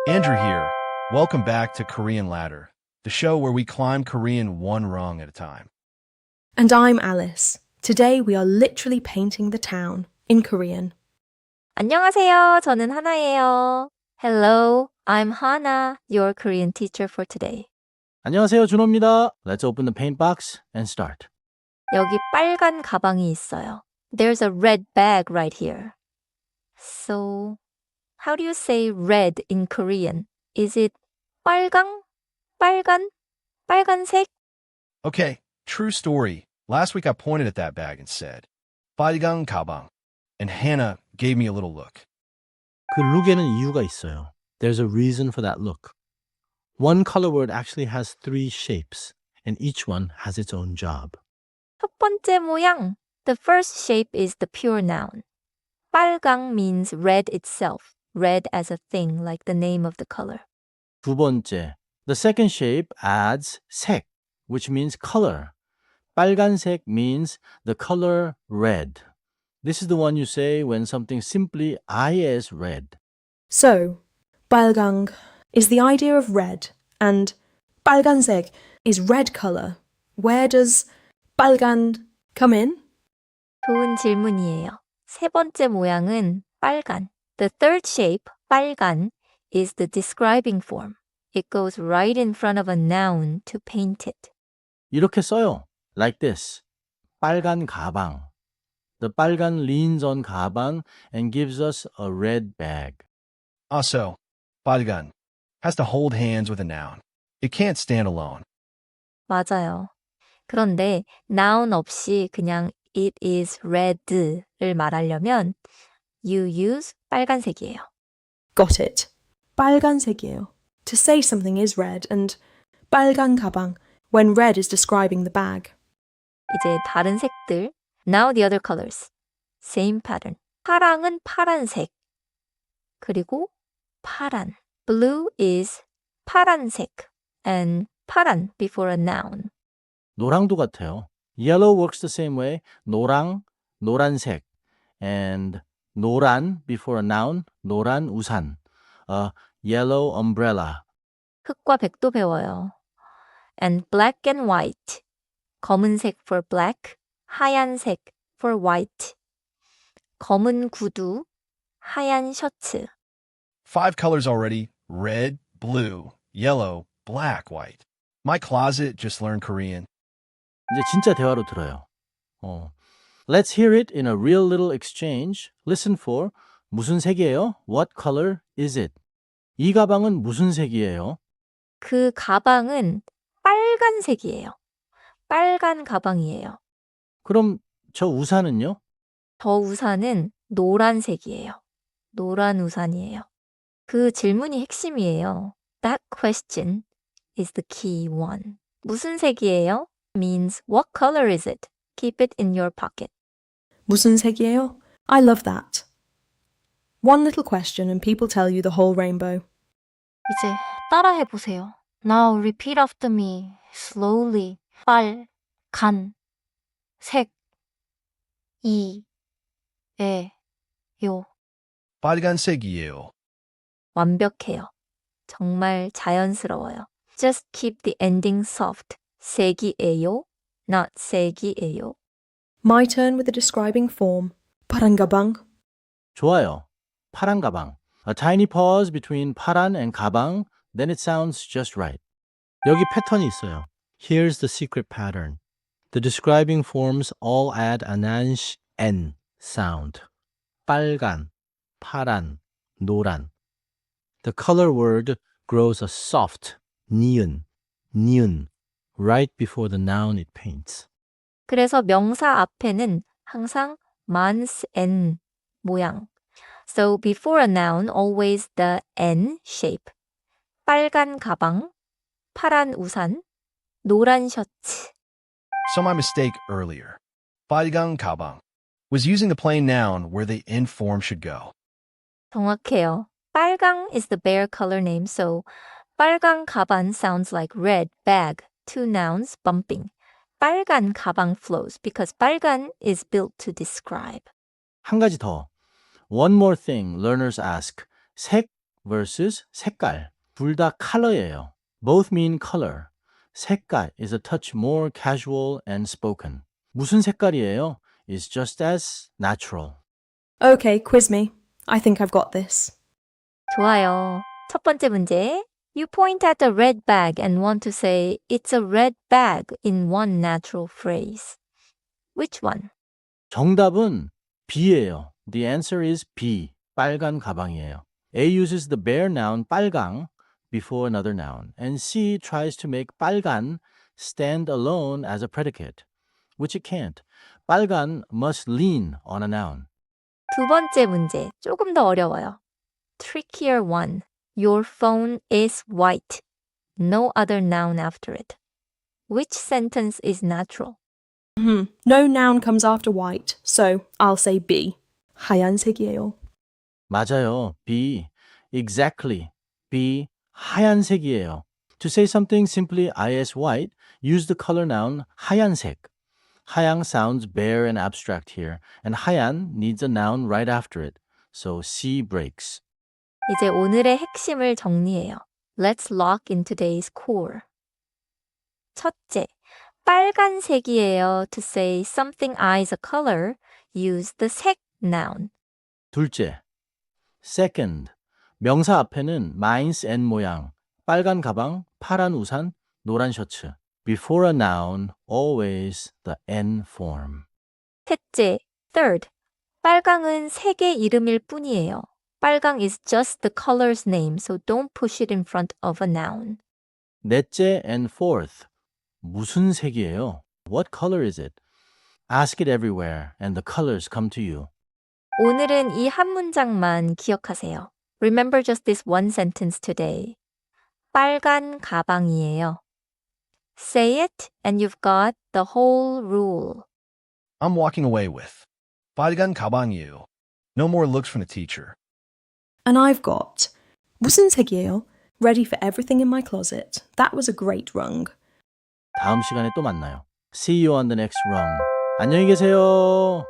Andrew here. Welcome back to Korean Ladder, the show where we climb Korean one rung at a time. And I'm Alice. Today we are literally painting the town in Korean. 안녕하세요. 저는 하나예요. Hello, I'm Hana, your Korean teacher for today. 안녕하세요, 준호입니다. Let's open the paint box and start. 여기 빨간 가방이 있어요. There's a red bag right here. So, how do you say red in Korean? Is it 빨강? 빨간? 빨간색? Okay, true story. Last week I pointed at that bag and said, 빨강 가방. And Hannah gave me a little look. 그 룩에는 이유가 있어요. There's a reason for that look. One color word actually has three shapes, and each one has its own job. 첫 번째 모양. The first shape is the pure noun. 빨강 means red itself. Red as a thing, like the name of the color. 두 번째, the second shape adds 색, which means color. 빨간색 means the color red. This is the one you say when something simply 아예 is red. So, 빨강 is the idea of red, and 빨간색 is red colour. Where does 빨간 come in? 좋은 질문이에요. 세 번째 모양은 빨간. The third shape, 빨간, is the describing form. It goes right in front of a noun to paint it. 이렇게 써요. Like this. 빨간 가방. The 빨간 leans on 가방 and gives us a red bag. Also, 빨간 has to hold hands with a noun. It can't stand alone. 맞아요. 그런데 noun 없이 그냥 it is red를 말하려면 you use 빨간색이에요. Got it. 빨간색이에요. To say something is red, and 빨간 가방 when red is describing the bag. 이제 다른 색들. Now the other colors. Same pattern. 파랑은 파란색. 그리고 파란. Blue is 파란색. And 파란 before a noun. 노랑도 같아요. Yellow works the same way. 노랑, 노란색. And 노란 before a noun. 노란 우산. A yellow umbrella. 흑과 백도 배워요. And black and white. 검은색 for black. 하얀색 for white. 검은 구두. 하얀 셔츠. 5 colors already: red, blue, yellow, black, white. My closet just learned Korean. 이제 진짜 대화로 들어요. Let's hear it in a real little exchange. Listen for 무슨 색이에요? What color is it? 이 가방은 무슨 색이에요? 그 가방은 빨간색이에요. 빨간 가방이에요. 그럼 저 우산은요? 저 우산은 노란색이에요. 노란 우산이에요. 그 질문이 핵심이에요. That question is the key one. 무슨 색이에요? means what color is it? Keep it in your pocket. 무슨 색이에요? I love that. One little question and people tell you the whole rainbow. 이제 따라해 보세요. Now repeat after me slowly. 빨, 간, 색, 이, 에, 요. 빨간색이에요. 완벽해요. 정말 자연스러워요. Just keep the ending soft. 색이에요, not 색이에요. My turn with the describing form. 파란 가방. 좋아요. 파란 가방. A tiny pause between 파란 and 가방, then it sounds just right. 여기 패턴이 있어요. Here's the secret pattern. The describing forms all add an N sound. 빨간, 파란, 노란. The color word grows a soft 니은, right before the noun it paints. 그래서 명사 앞에는 항상 만스 N 모양. So before a noun, always the N shape. 빨간 가방, 파란 우산, 노란 셔츠. So my mistake earlier. 빨강 가방 was using the plain noun where the N form should go. 정확해요. 빨강 is the bare color name, so 빨강 가방 sounds like red bag, two nouns bumping. 빨간 가방 flows because 빨간 is built to describe. 한 가지 더. One more thing learners ask. 색 versus 색깔. 둘 다 color예요. Both mean color. 색깔 is a touch more casual and spoken. 무슨 색깔이에요? is just as natural. Okay, quiz me. I think I've got this. 좋아요. 첫 번째 문제. You point at a red bag and want to say it's a red bag in one natural phrase. Which one? 정답은 B예요. The answer is B. 빨간 가방이에요. A uses the bare noun 빨강 before another noun, and C tries to make 빨간 stand alone as a predicate, which it can't. 빨간 must lean on a noun. 두 번째 문제. 조금 더 어려워요. Trickier one. Your phone is white. No other noun after it. Which sentence is natural? No noun comes after white, so I'll say B. 하얀색이에요. 맞아요. B. Exactly. B. 하얀색이에요. To say something simply is white, use the color noun 하얀색. 하양 sounds bare and abstract here, and 하얀 needs a noun right after it. So C breaks. 이제 오늘의 핵심을 정리해요. Let's lock in today's core. 첫째, 빨간색이에요. To say something is a color, use the 색 noun. 둘째. Second. 명사 앞에는 mine's N 모양. 빨간 가방, 파란 우산, 노란 셔츠. Before a noun, always the N form. 셋째, third. 빨강은 색의 이름일 뿐이에요. 빨강 is just the color's name, so don't push it in front of a noun. 넷째 and fourth. 무슨 색이에요? What color is it? Ask it everywhere and the colors come to you. 오늘은 이 한 문장만 기억하세요. Remember just this one sentence today. 빨간 가방이에요. Say it and you've got the whole rule. I'm walking away with 빨간 가방이에요. No more looks from the teacher. And I've got 무슨 색이에요? Ready for everything in my closet. That was a great rung. 다음 시간에 또 만나요. See you on the next rung. 안녕히 계세요.